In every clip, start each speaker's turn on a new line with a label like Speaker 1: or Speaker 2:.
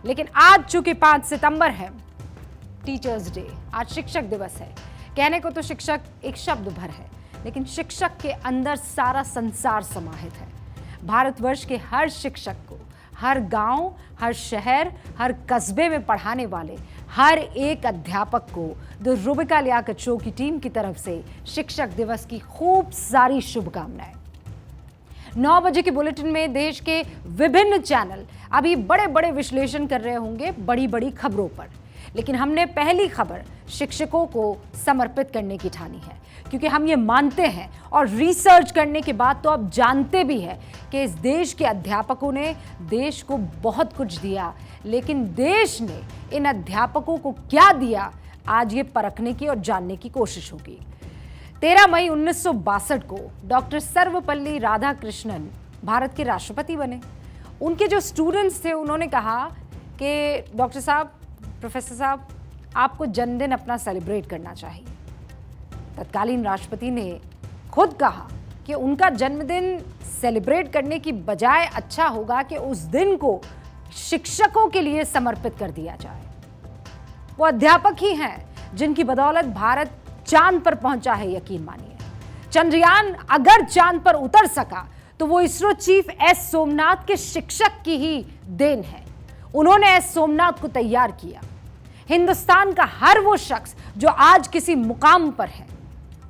Speaker 1: लेकिन आज चूंकि 5 सितंबर है, टीचर्स डे, आज शिक्षक दिवस है। कहने को तो शिक्षक एक शब्द भर है, लेकिन शिक्षक के अंदर सारा संसार समाहित है। भारतवर्ष के हर शिक्षक को, हर गांव, हर शहर, हर कस्बे में पढ़ाने वाले हर एक अध्यापक को द रूबिका लियाकत शो की टीम की तरफ से शिक्षक दिवस की खूब सारी शुभकामनाएं। 9 बजे के बुलेटिन में देश के विभिन्न चैनल अभी बड़े बड़े विश्लेषण कर रहे होंगे बड़ी बड़ी खबरों पर, लेकिन हमने पहली खबर शिक्षकों को समर्पित करने की ठानी है, क्योंकि हम ये मानते हैं और रिसर्च करने के बाद तो अब जानते भी हैं कि इस देश के अध्यापकों ने देश को बहुत कुछ दिया, लेकिन देश ने इन अध्यापकों को क्या दिया, आज ये परखने की और जानने की कोशिश होगी। 13 मई 1962 को डॉक्टर सर्वपल्ली राधाकृष्णन भारत के राष्ट्रपति बने। उनके जो स्टूडेंट्स थे उन्होंने कहा कि डॉक्टर साहब, प्रोफेसर साहब, आपको जन्मदिन अपना सेलिब्रेट करना चाहिए। तत्कालीन राष्ट्रपति ने खुद कहा कि उनका जन्मदिन सेलिब्रेट करने की बजाय अच्छा होगा कि उस दिन को शिक्षकों के लिए समर्पित कर दिया जाए। वो अध्यापक ही हैं जिनकी बदौलत भारत चांद पर पहुंचा है, यकीन मानिए। चंद्रयान अगर चांद पर उतर सका तो वो इसरो चीफ एस सोमनाथ के शिक्षक की ही देन है। उन्होंने एस सोमनाथ को तैयार किया। हिंदुस्तान का हर वो शख्स जो आज किसी मुकाम पर है,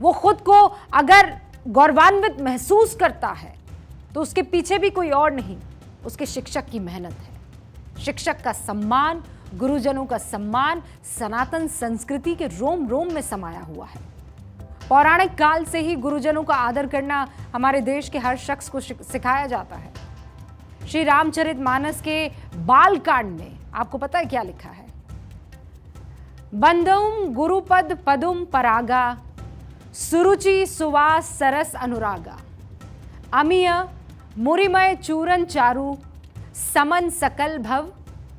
Speaker 1: वो खुद को अगर गौरवान्वित महसूस करता है तो उसके पीछे भी कोई और नहीं, उसके शिक्षक की मेहनत है। शिक्षक का सम्मान, गुरुजनों का सम्मान सनातन संस्कृति के रोम रोम में समाया हुआ है। पौराणिक काल से ही गुरुजनों का आदर करना हमारे देश के हर शख्स को सिखाया जाता है। श्री रामचरितमानस के बालकांड में आपको पता है क्या लिखा है? बंदुम गुरुपद पदुम परागा, सुरुचि सुवास सरस अनुरागा, अमीय मुरिमय चूरन चारु, समन सकल भव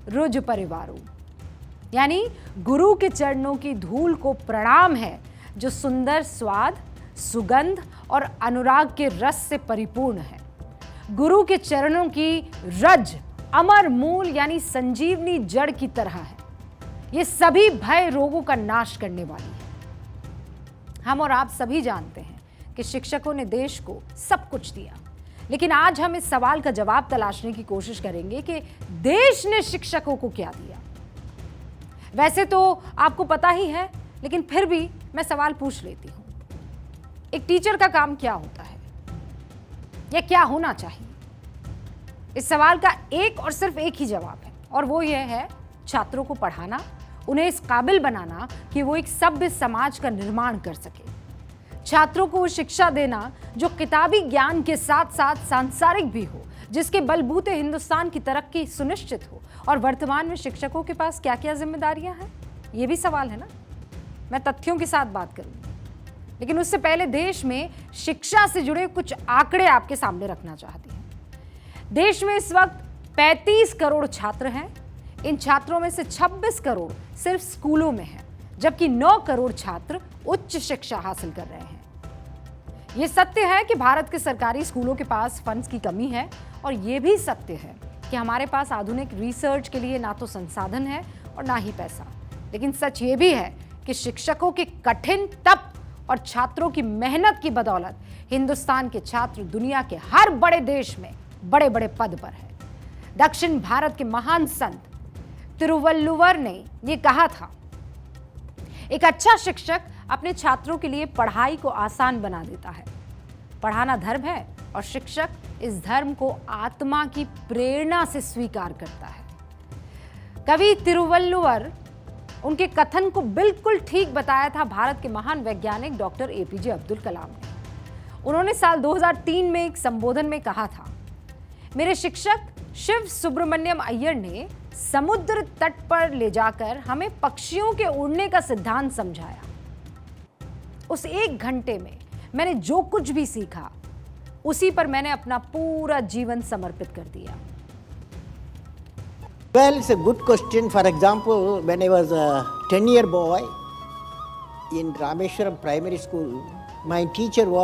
Speaker 1: रुज परिवारु। यानी गुरु के चरणों की धूल को प्रणाम है, जो सुंदर स्वाद, सुगंध और अनुराग के रस से परिपूर्ण है। गुरु के चरणों की रज अमर मूल यानी संजीवनी जड़ की तरह है। ये सभी भय रोगों का नाश करने वाली है। हम और आप सभी जानते हैं कि शिक्षकों ने देश को सब कुछ दिया, लेकिन आज हम इस सवाल का जवाब तलाशने की कोशिश करेंगे कि देश ने शिक्षकों को क्या दिया। वैसे तो आपको पता ही है, लेकिन फिर भी मैं सवाल पूछ लेती हूं। एक टीचर का काम क्या होता है या क्या होना चाहिए? इस सवाल का एक और सिर्फ एक ही जवाब है, और वो ये है छात्रों को पढ़ाना, उन्हें इस काबिल बनाना कि वो एक सभ्य समाज का निर्माण कर सके। छात्रों को वो शिक्षा देना जो किताबी ज्ञान के साथ साथ सांसारिक भी हो, जिसके बलबूते हिंदुस्तान की तरक्की सुनिश्चित हो। और वर्तमान में शिक्षकों के पास क्या क्या जिम्मेदारियां हैं, ये भी सवाल है ना। मैं तथ्यों के साथ बात करूंगी, लेकिन उससे पहले देश में शिक्षा से जुड़े कुछ आंकड़े आपके सामने रखना चाहती हूं। देश में इस वक्त 35 करोड़ छात्र हैं। इन छात्रों में से 26 करोड़ सिर्फ स्कूलों में हैं, जबकि 9 करोड़ छात्र उच्च शिक्षा हासिल कर रहे हैं। यह सत्य है कि भारत के सरकारी स्कूलों के पास फंड्स की कमी है, और यह भी सत्य है कि हमारे पास आधुनिक रिसर्च के लिए ना तो संसाधन है और ना ही पैसा। लेकिन सच ये भी है कि शिक्षकों के कठिन तप और छात्रों की मेहनत की बदौलत हिंदुस्तान के छात्र दुनिया के हर बड़े देश में बड़े बड़े पद पर है। दक्षिण भारत के महान संत तिरुवल्लुवर ने यह कहा था, एक अच्छा शिक्षक अपने छात्रों के लिए पढ़ाई को आसान बना देता है। पढ़ाना धर्म है और शिक्षक इस धर्म को आत्मा की प्रेरणा से स्वीकार करता है। कवि तिरुवल्लुवर उनके कथन को बिल्कुल ठीक बताया था भारत के महान वैज्ञानिक डॉक्टर एपीजे अब्दुल कलाम ने। उन्होंने साल 2003 में एक संबोधन में कहा था, मेरे शिक्षक शिव सुब्रमण्यम अय्यर ने समुद्र तट पर ले जाकर हमें पक्षियों के उड़ने का सिद्धांत समझाया। उस 1 घंटे में मैंने जो कुछ भी सीखा, उसी पर मैंने अपना पूरा जीवन समर्पित कर दिया।
Speaker 2: Well, it's a good question. For example, when I was a 10-year boy in Rameshwaram Primary School, my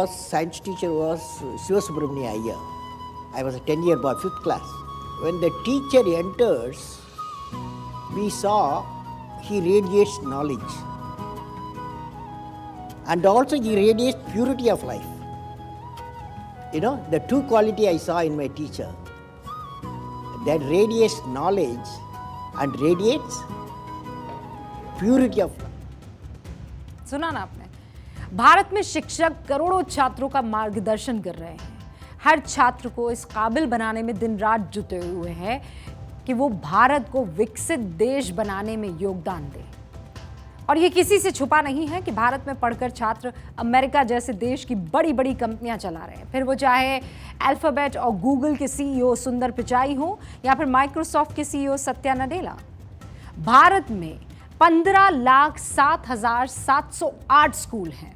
Speaker 2: science teacher was Shiva Subramania Iyer. I was a 10-year boy, 5th class. When the teacher enters, we saw he radiates knowledge. And also he radiates purity of life. You know, the two quality I saw in my teacher, that radiates knowledge and radiates purity of life.
Speaker 1: सुना ना आपने? भारत में शिक्षक करोड़ों छात्रों का मार्गदर्शन कर रहे हैं। हर छात्र को इस काबिल बनाने में दिन रात जुटे हुए हैं कि वो भारत को विकसित देश बनाने में योगदान दे। और ये किसी से छुपा नहीं है कि भारत में पढ़कर छात्र अमेरिका जैसे देश की बड़ी बड़ी कंपनियां चला रहे हैं, फिर वो चाहे अल्फाबेट और गूगल के सीईओ सुंदर पिचाई हो या फिर माइक्रोसॉफ्ट के सीईओ सत्या नडेला। भारत में 15,07,708 स्कूल हैं।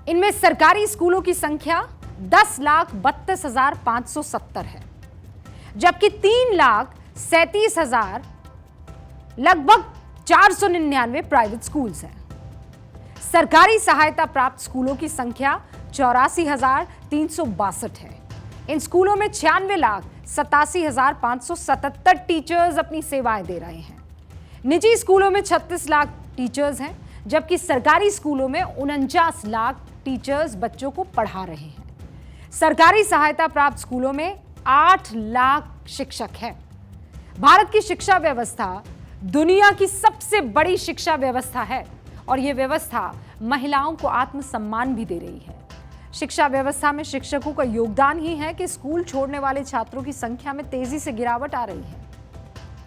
Speaker 1: इनमें सरकारी स्कूलों की संख्या 10,32,570 है, जबकि 3,37,000 लगभग 499 प्राइवेट स्कूल्स हैं। सरकारी सहायता प्राप्त स्कूलों की संख्या 84,362 है। इन स्कूलों में 96,87,577 टीचर्स अपनी सेवाएं दे रहे हैं। निजी स्कूलों में 36 लाख टीचर्स हैं, जबकि सरकारी स्कूलों में 49 लाख टीचर्स बच्चों को पढ़ा रहे हैं। सरकारी सहायता प्राप्त स्कूलों में 8 लाख शिक्षक हैं। भारत की शिक्षा व्यवस्था दुनिया की सबसे बड़ी शिक्षा व्यवस्था है और यह व्यवस्था महिलाओं को आत्मसम्मान भी दे रही है। शिक्षा व्यवस्था में शिक्षकों का योगदान ही है कि स्कूल छोड़ने वाले छात्रों की संख्या में तेजी से गिरावट आ रही है।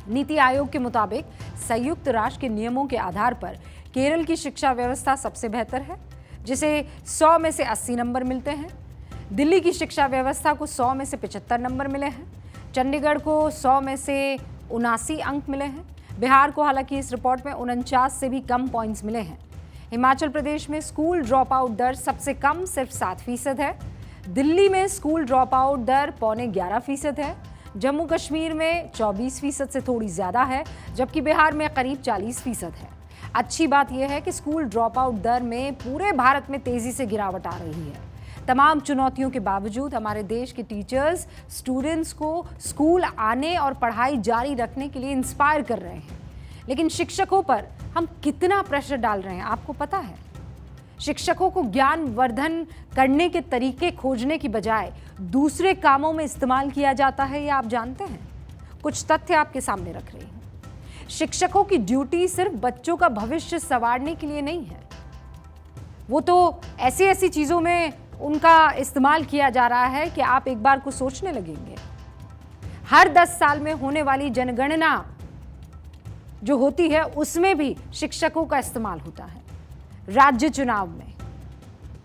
Speaker 1: नीति आयोग के मुताबिक संयुक्त राष्ट्र के नियमों के आधार पर केरल की शिक्षा व्यवस्था सबसे बेहतर है, जिसे 100 में से 80 नंबर मिलते हैं। दिल्ली की शिक्षा व्यवस्था को 100 में से 75 नंबर मिले हैं। चंडीगढ़ को 100 में से 79 अंक मिले हैं। बिहार को हालांकि इस रिपोर्ट में 49 से भी कम पॉइंट्स मिले हैं। हिमाचल प्रदेश में स्कूल ड्रॉप आउट दर सबसे कम सिर्फ 7% है। दिल्ली में स्कूल ड्रॉप आउट दर 11.25% है। जम्मू कश्मीर में 24% से थोड़ी ज़्यादा है, जबकि बिहार में करीब 40% है। अच्छी बात यह है कि स्कूल ड्रॉप आउट दर में पूरे भारत में तेज़ी से गिरावट आ रही है। तमाम चुनौतियों के बावजूद हमारे देश के टीचर्स स्टूडेंट्स को स्कूल आने और पढ़ाई जारी रखने के लिए इंस्पायर कर रहे हैं। लेकिन शिक्षकों पर हम कितना प्रेशर डाल रहे हैं आपको पता है? शिक्षकों को ज्ञान वर्धन करने के तरीके खोजने की बजाय दूसरे कामों में इस्तेमाल किया जाता है, ये आप जानते हैं? कुछ तथ्य आपके सामने रख रही हूं। शिक्षकों की ड्यूटी सिर्फ बच्चों का भविष्य संवारने के लिए नहीं है। वो तो ऐसी ऐसी चीज़ों में उनका इस्तेमाल किया जा रहा है कि आप एक बार को सोचने लगेंगे। हर 10 साल में होने वाली जनगणना जो होती है उसमें भी शिक्षकों का इस्तेमाल होता है। राज्य चुनाव में,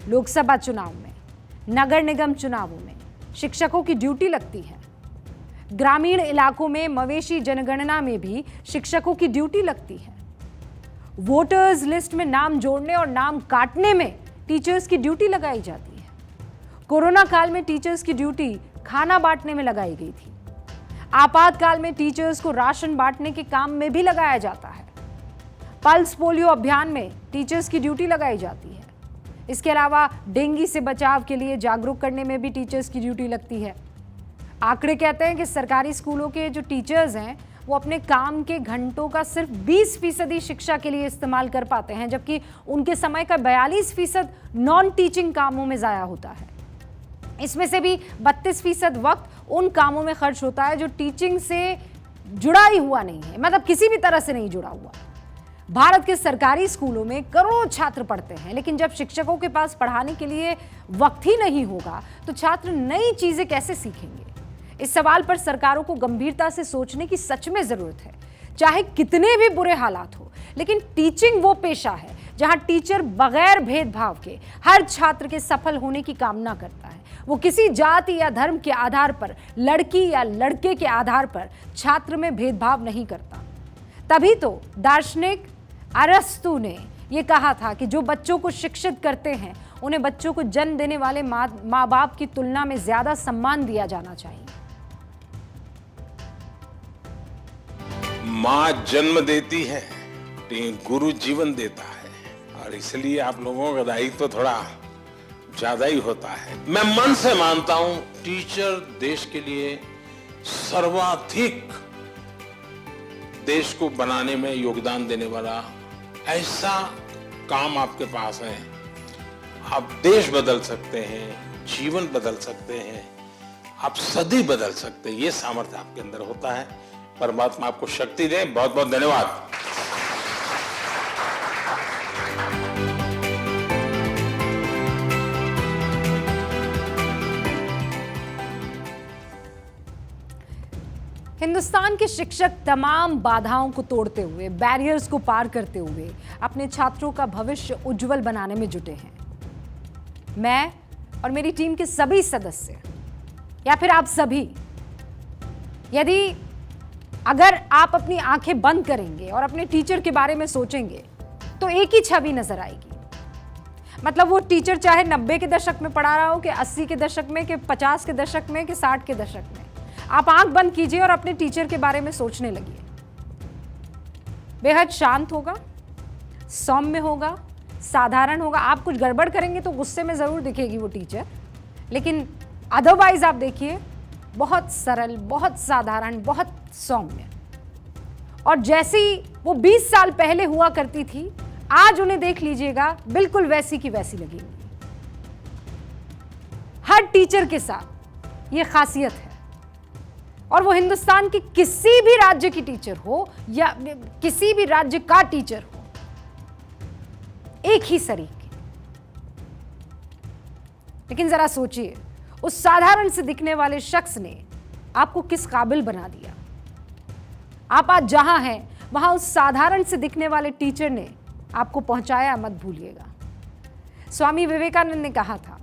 Speaker 1: लोकसभा चुनाव में, नगर निगम चुनावों में शिक्षकों की ड्यूटी लगती है। ग्रामीण इलाकों में मवेशी जनगणना में भी शिक्षकों की ड्यूटी लगती है। वोटर्स लिस्ट में नाम जोड़ने और नाम काटने में टीचर्स की ड्यूटी लगाई जाती है। कोरोना काल में टीचर्स की ड्यूटी खाना बांटने में लगाई गई थी। आपातकाल में टीचर्स को राशन बांटने के काम में भी लगाया जाता है। पल्स पोलियो अभियान में टीचर्स की ड्यूटी लगाई जाती है। इसके अलावा डेंगू से बचाव के लिए जागरूक करने में भी टीचर्स की ड्यूटी लगती है। आंकड़े कहते हैं कि सरकारी स्कूलों के जो टीचर्स हैं वो अपने काम के घंटों का सिर्फ 20% शिक्षा के लिए इस्तेमाल कर पाते हैं, जबकि उनके समय का 42% नॉन टीचिंग कामों में ज़ाया होता है। इसमें से भी 32% वक्त उन कामों में खर्च होता है जो टीचिंग से जुड़ा ही हुआ नहीं है, मतलब किसी भी तरह से नहीं जुड़ा हुआ। भारत के सरकारी स्कूलों में करोड़ों छात्र पढ़ते हैं, लेकिन जब शिक्षकों के पास पढ़ाने के लिए वक्त ही नहीं होगा तो छात्र नई चीज़ें कैसे सीखेंगे? इस सवाल पर सरकारों को गंभीरता से सोचने की सच में ज़रूरत है। चाहे कितने भी बुरे हालात हो, लेकिन टीचिंग वो पेशा है जहां टीचर बगैर भेदभाव के हर छात्र के सफल होने की कामना करता है। वो किसी जाति या धर्म के आधार पर, लड़की या लड़के के आधार पर छात्र में भेदभाव नहीं करता। तभी तो दार्शनिक अरस्तु ने ये कहा था कि जो बच्चों को शिक्षित करते हैं उन्हें बच्चों को जन्म देने वाले माँ बाप की तुलना में ज्यादा सम्मान दिया जाना चाहिए।
Speaker 3: माँ जन्म देती है, गुरु जीवन देता है, और इसलिए आप लोगों का दायित्व तो थोड़ा ज्यादा ही होता है। मैं मन से मानता हूं टीचर देश के लिए सर्वाधिक देश को बनाने में योगदान देने वाला ऐसा काम आपके पास है। आप देश बदल सकते हैं, जीवन बदल सकते हैं, आप सदी बदल सकते हैं। ये सामर्थ्य आपके अंदर होता है। परमात्मा आपको शक्ति दे। बहुत बहुत धन्यवाद।
Speaker 1: हिंदुस्तान के शिक्षक तमाम बाधाओं को तोड़ते हुए, बैरियर्स को पार करते हुए अपने छात्रों का भविष्य उज्जवल बनाने में जुटे हैं। मैं और मेरी टीम के सभी सदस्य या फिर आप सभी, यदि अगर आप अपनी आंखें बंद करेंगे और अपने टीचर के बारे में सोचेंगे तो एक ही छवि नजर आएगी। मतलब वो टीचर चाहे 90 के दशक में पढ़ा रहा हो, कि 80 के दशक में, कि 50 के दशक में, कि 60 के दशक में, आप आंख बंद कीजिए और अपने टीचर के बारे में सोचने लगिए। बेहद शांत होगा, सौम्य होगा, साधारण होगा। आप कुछ गड़बड़ करेंगे तो गुस्से में जरूर दिखेगी वो टीचर, लेकिन अदरवाइज आप देखिए बहुत सरल, बहुत साधारण, बहुत सौम्य। और जैसी वो 20 साल पहले हुआ करती थी, आज उन्हें देख लीजिएगा बिल्कुल वैसी की वैसी लगेगी। हर टीचर के साथ ये खासियत है, और वो हिंदुस्तान की किसी भी राज्य की टीचर हो या किसी भी राज्य का टीचर हो, एक ही सरीके। लेकिन जरा सोचिए, उस साधारण से दिखने वाले शख्स ने आपको किस काबिल बना दिया। आप आज जहां हैं वहां उस साधारण से दिखने वाले टीचर ने आपको पहुंचाया, मत भूलिएगा। स्वामी विवेकानंद ने कहा था,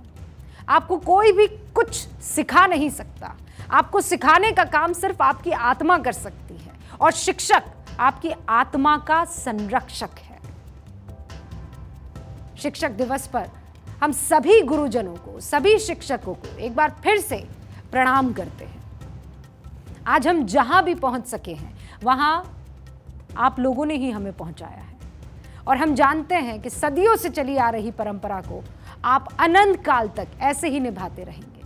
Speaker 1: आपको कोई भी कुछ सिखा नहीं सकता, आपको सिखाने का काम सिर्फ आपकी आत्मा कर सकती है, और शिक्षक आपकी आत्मा का संरक्षक है। शिक्षक दिवस पर हम सभी गुरुजनों को, सभी शिक्षकों को एक बार फिर से प्रणाम करते हैं। आज हम जहां भी पहुंच सके हैं वहां आप लोगों ने ही हमें पहुंचाया है, और हम जानते हैं कि सदियों से चली आ रही परंपरा को आप अनंत काल तक ऐसे ही निभाते रहेंगे।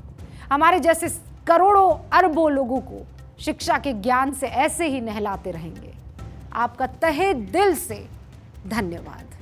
Speaker 1: हमारे जैसे करोड़ों अरबों लोगों को शिक्षा के ज्ञान से ऐसे ही नहलाते रहेंगे। आपका तहे दिल से धन्यवाद।